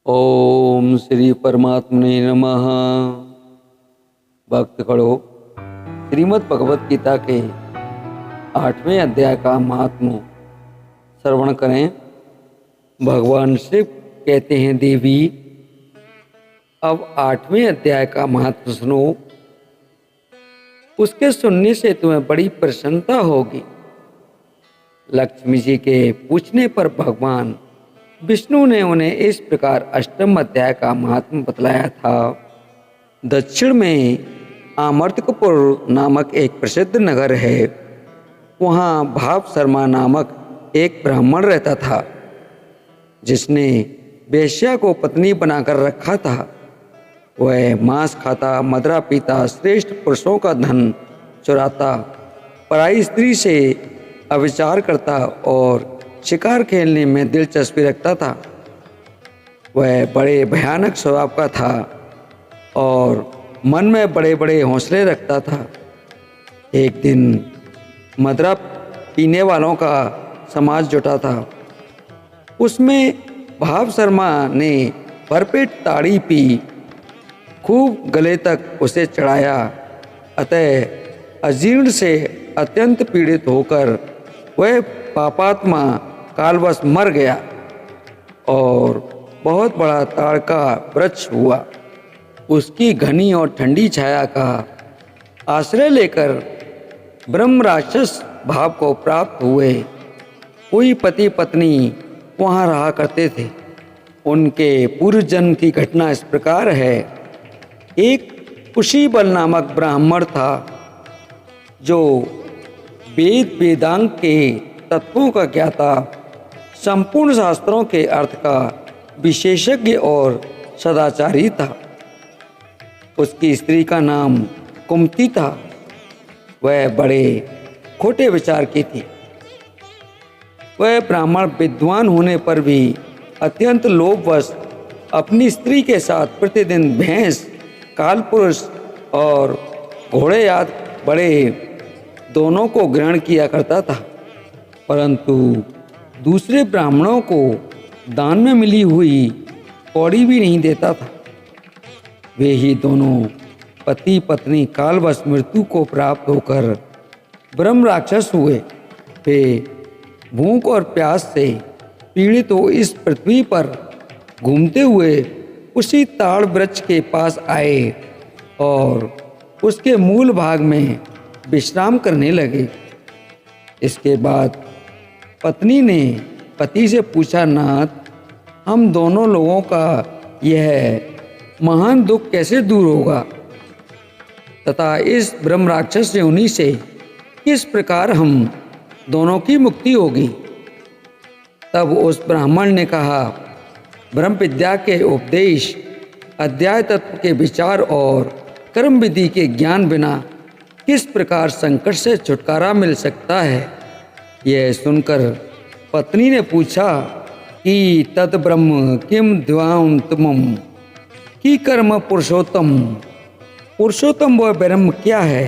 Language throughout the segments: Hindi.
ओम श्री परमात्मने नमः। भक्त खड़ो श्रीमद् भगवत गीता के 8वें अध्याय का महात्म्य श्रवण करें। भगवान शिव कहते हैं, देवी अब 8वें अध्याय का महात्म्य सुनो। उसके सुनने से तुम्हें बड़ी प्रसन्नता होगी। लक्ष्मी जी के पूछने पर भगवान विष्णु ने उन्हें इस प्रकार 8वें अध्याय का महात्म्य बतलाया था। दक्षिण में आमर्तकपुर नामक एक प्रसिद्ध नगर है। वहाँ भाव शर्मा नामक एक ब्राह्मण रहता था, जिसने वेश्या को पत्नी बनाकर रखा था। वह मांस खाता, मदिरा पीता, श्रेष्ठ पुरुषों का धन चुराता, पराई स्त्री से अविचार करता और शिकार खेलने में दिलचस्पी रखता था। वह बड़े भयानक स्वभाव का था और मन में बड़े बड़े हौसले रखता था। एक दिन मदिरा पीने वालों का समाज जुटा था। उसमें भाव शर्मा ने भरपेट ताड़ी पी, खूब गले तक उसे चढ़ाया। अतः अजीर्ण से अत्यंत पीड़ित होकर वह पापात्मा कालवश मर गया और बहुत बड़ा ताड़ का वृक्ष हुआ। उसकी घनी और ठंडी छाया का आश्रय लेकर ब्रह्म राक्षस भाव को प्राप्त हुए कोई पति पत्नी वहाँ रहा करते थे। उनके पूर्व जन्म की घटना इस प्रकार है। एक कुशीबल नामक ब्राह्मण था, जो वेद वेदांग के तत्वों का ज्ञाता, संपूर्ण शास्त्रों के अर्थ का विशेषज्ञ और सदाचारी था। उसकी स्त्री का नाम कुमति था। वह बड़े खोटे विचार की थी। वह ब्राह्मण विद्वान होने पर भी अत्यंत लोभवश अपनी स्त्री के साथ प्रतिदिन भैंस, कालपुरुष और घोड़े आदि बड़े दोनों को ग्रहण किया करता था, परंतु दूसरे ब्राह्मणों को दान में मिली हुई कौड़ी भी नहीं देता था। वे ही दोनों पति पत्नी कालवश मृत्यु को प्राप्त होकर ब्रह्म राक्षस हुए। वे भूख और प्यास से पीड़ित हो इस पृथ्वी पर घूमते हुए उसी ताड़ वृक्ष के पास आए और उसके मूल भाग में विश्राम करने लगे। इसके बाद पत्नी ने पति से पूछा, नाथ, हम दोनों लोगों का यह महान दुख कैसे दूर होगा तथा इस ब्रह्म राक्षस योनि से किस प्रकार हम दोनों की मुक्ति होगी। तब उस ब्राह्मण ने कहा, ब्रह्म विद्या के उपदेश, अध्याय तत्व के विचार और कर्म विधि के ज्ञान बिना किस प्रकार संकट से छुटकारा मिल सकता है। यह सुनकर पत्नी ने पूछा कि तत् ब्रह्म किम द्वाम तुमम कि कर्म पुरुषोत्तम। पुरुषोत्तम वह ब्रह्म क्या है,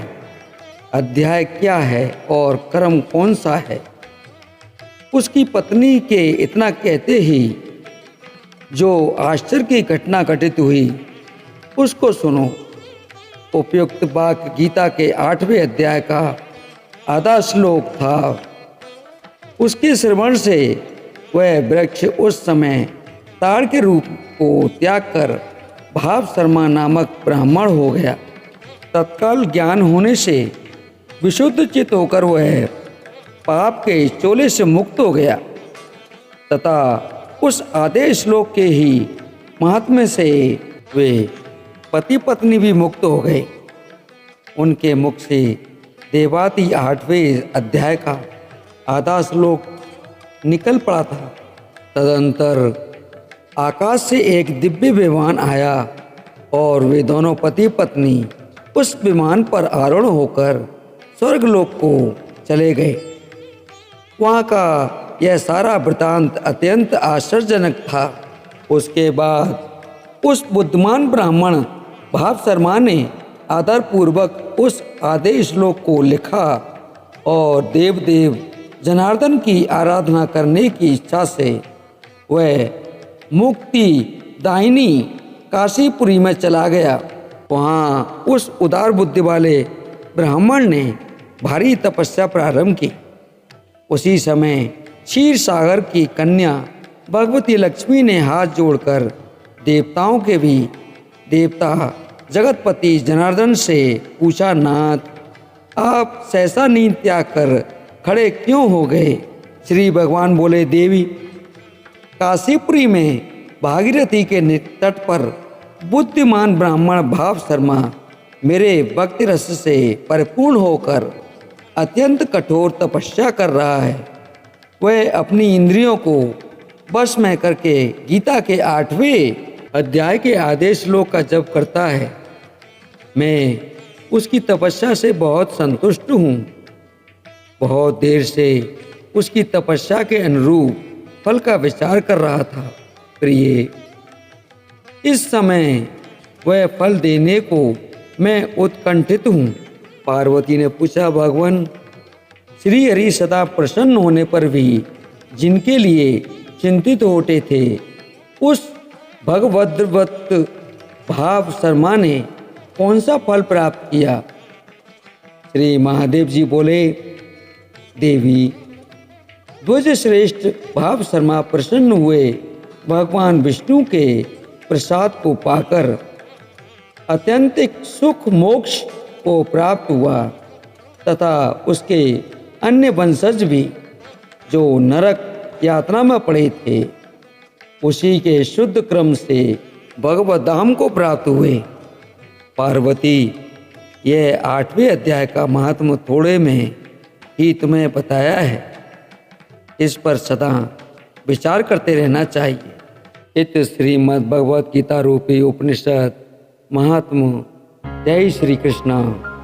अध्याय क्या है और कर्म कौन सा है। उसकी पत्नी के इतना कहते ही जो आश्चर्य की घटना घटित हुई उसको सुनो। उपयुक्त वाक्य गीता के 8वें अध्याय का आधा श्लोक था। उसके श्रवण से वह वृक्ष उस समय ताड़ के रूप को त्याग कर भाव शर्मा नामक ब्राह्मण हो गया। तत्काल ज्ञान होने से विशुद्ध चित्त होकर वह पाप के चोले से मुक्त हो गया तथा उस आधे श्लोक के ही महात्म्य से वे पति पत्नी भी मुक्त हो गए। उनके मुख से देवादि 8वें अध्याय का आधा श्लोक निकल पड़ा था। तदंतर आकाश से एक दिव्य विमान आया और वे दोनों पति पत्नी उस विमान पर आरूढ़ होकर स्वर्गलोक को चले गए। वहाँ का यह सारा वृतांत अत्यंत आश्चर्यजनक था। उसके बाद उस बुद्धिमान ब्राह्मण भाव शर्मा ने आदरपूर्वक उस आधे श्लोक को लिखा और देव जनार्दन की आराधना करने की इच्छा से वह मुक्ति दाहिनी काशीपुरी में चला गया। वहाँ उस उदार बुद्धि वाले ब्राह्मण ने भारी तपस्या प्रारंभ की। उसी समय क्षीर सागर की कन्या भगवती लक्ष्मी ने हाथ जोड़कर देवताओं के भी देवता जगतपति जनार्दन से पूछा, नाथ, आप सहसा नींद त्याग कर खड़े क्यों हो गए? श्री भगवान बोले, देवी, काशीपुरी में भागीरथी के तट पर बुद्धिमान ब्राह्मण भाव शर्मा मेरे भक्ति रस से परिपूर्ण होकर अत्यंत कठोर तपस्या कर रहा है। वह अपनी इंद्रियों को बस में करके गीता के 8वें अध्याय के आदेश श्लोक का जप करता है। मैं उसकी तपस्या से बहुत संतुष्ट हूँ। बहुत देर से उसकी तपस्या के अनुरूप फल का विचार कर रहा था। प्रिय, इस समय वह फल देने को मैं उत्कंठित हूँ। पार्वती ने पूछा, भगवान, श्री हरि सदा प्रसन्न होने पर भी जिनके लिए चिंतित होते थे, उस भगवद्वत भाव शर्मा ने कौन सा फल प्राप्त किया? श्री महादेव जी बोले, देवी, ध्वज श्रेष्ठ भाव शर्मा प्रसन्न हुए भगवान विष्णु के प्रसाद को पाकर अत्यंतिक सुख मोक्ष को प्राप्त हुआ तथा उसके अन्य वंशज भी जो नरक यातना में पड़े थे, उसी के शुद्ध क्रम से भगवत धाम को प्राप्त हुए। पार्वती, यह 8वें अध्याय का महात्म थोड़े में ही तुम्हें बताया है। इस पर सदा विचार करते रहना चाहिए। इत श्रीमद् भगवत गीता रूपी उपनिषद महात्म। जय श्री कृष्ण।